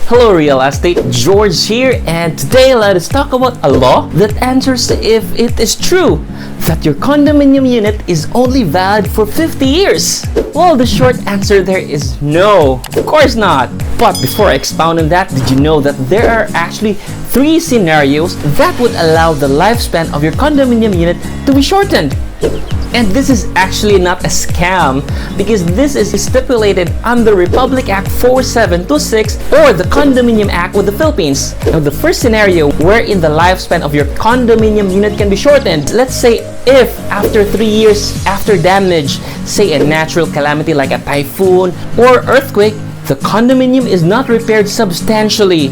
Hello real estate, George here, and today let us talk about a law that answers if it is true that your condominium unit is only valid for 50 years. Well, the short answer there is no, of course not. But before I expound on that, did you know that there are actually 3 scenarios that would allow the lifespan of your condominium unit to be shortened? And this is actually not a scam because this is stipulated under Republic Act 4726 or the Condominium Act with the Philippines. Now, the first scenario wherein the lifespan of your condominium unit can be shortened, let's say if after 3 years after damage, say a natural calamity like a typhoon or earthquake, the condominium is not repaired substantially.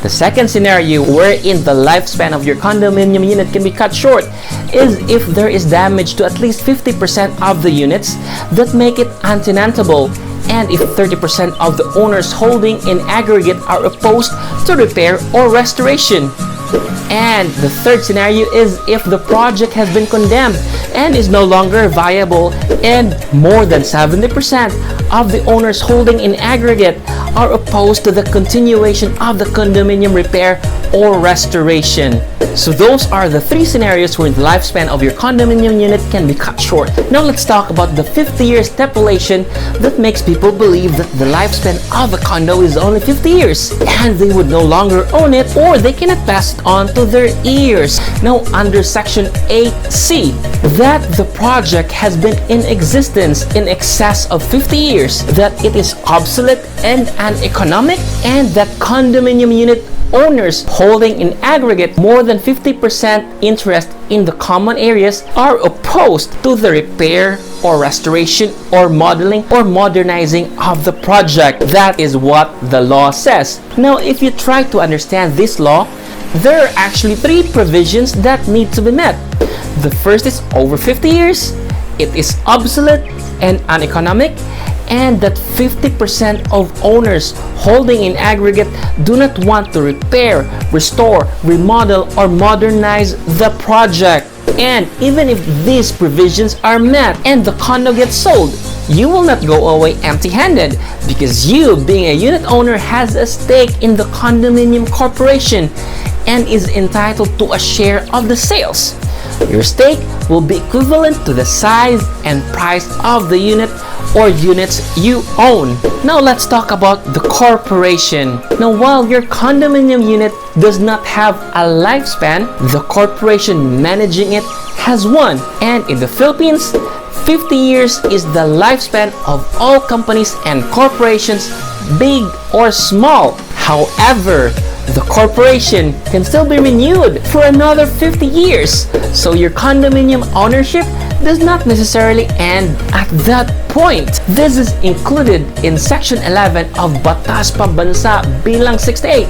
The second scenario wherein the lifespan of your condominium unit can be cut short is if there is damage to at least 50% of the units that make it untenantable, and if 30% of the owners holding in aggregate are opposed to repair or restoration. And the third scenario is if the project has been condemned and is no longer viable and more than 70% of the owners holding in aggregate are opposed to the continuation of the condominium repair or restoration. So those are the 3 scenarios where the lifespan of your condominium unit can be cut short. Now let's talk about the 50-year stipulation that makes people believe that the lifespan of a condo is only 50 years and they would no longer own it or they cannot pass it on to their heirs. Now under Section 8C, that the project has been in existence in excess of 50 years, that it is obsolete and uneconomic, and that condominium unit owners holding in aggregate more than 50% interest in the common areas are opposed to the repair or restoration or modeling or modernizing of the project. That is what the law says. Now, if you try to understand this law, there are actually 3 provisions that need to be met. The first is over 50 years, it is obsolete and uneconomic, and that 50% of owners holding in aggregate do not want to repair, restore, remodel, or modernize the project. And even if these provisions are met and the condo gets sold, you will not go away empty-handed because you, being a unit owner, has a stake in the condominium corporation and is entitled to a share of the sales. Your stake will be equivalent to the size and price of the unit or units you own. Now let's talk about the corporation. Now, while your condominium unit does not have a lifespan, the corporation managing it has one. And in the Philippines, 50 years is the lifespan of all companies and corporations, big or small. However, the corporation can still be renewed for another 50 years. So your condominium ownership does not necessarily end at that point. This is included in Section 11 of Batas Pambansa Blg 68,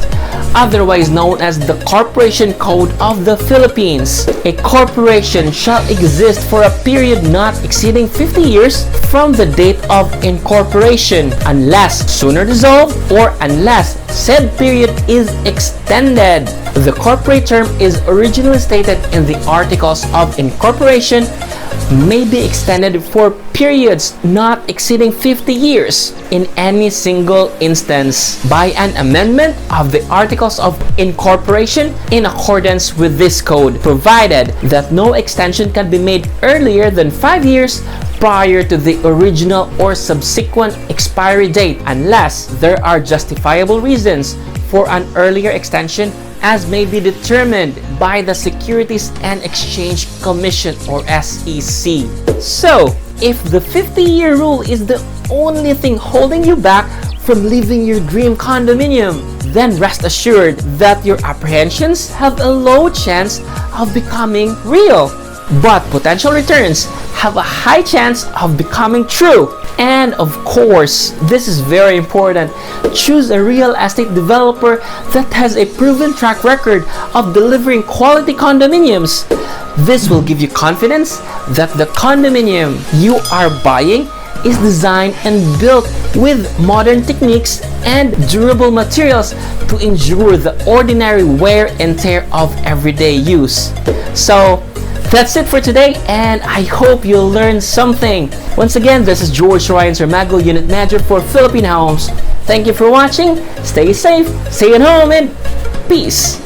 otherwise known as the Corporation Code of the Philippines. A corporation shall exist for a period not exceeding 50 years from the date of incorporation, unless sooner dissolved or unless said period is extended. The corporate term is originally stated in the Articles of Incorporation may be extended for periods not exceeding 50 years in any single instance by an amendment of the Articles of Incorporation in accordance with this code, provided that no extension can be made earlier than 5 years prior to the original or subsequent expiry date, unless there are justifiable reasons for an earlier extension as may be determined by the Securities and Exchange Commission or SEC. So, if the 50-year rule is the only thing holding you back from living your dream condominium, then rest assured that your apprehensions have a low chance of becoming real. But potential returns have a high chance of becoming true. And of course, this is very important, choose a real estate developer that has a proven track record of delivering quality condominiums. This will give you confidence that the condominium you are buying is designed and built with modern techniques and durable materials to endure the ordinary wear and tear of everyday use. So, That's it for today, and I hope you'll learn something. Once again, this is George Ryan Sarmago, Unit Manager for Philippine Homes. Thank you for watching. Stay safe, stay at home, and peace.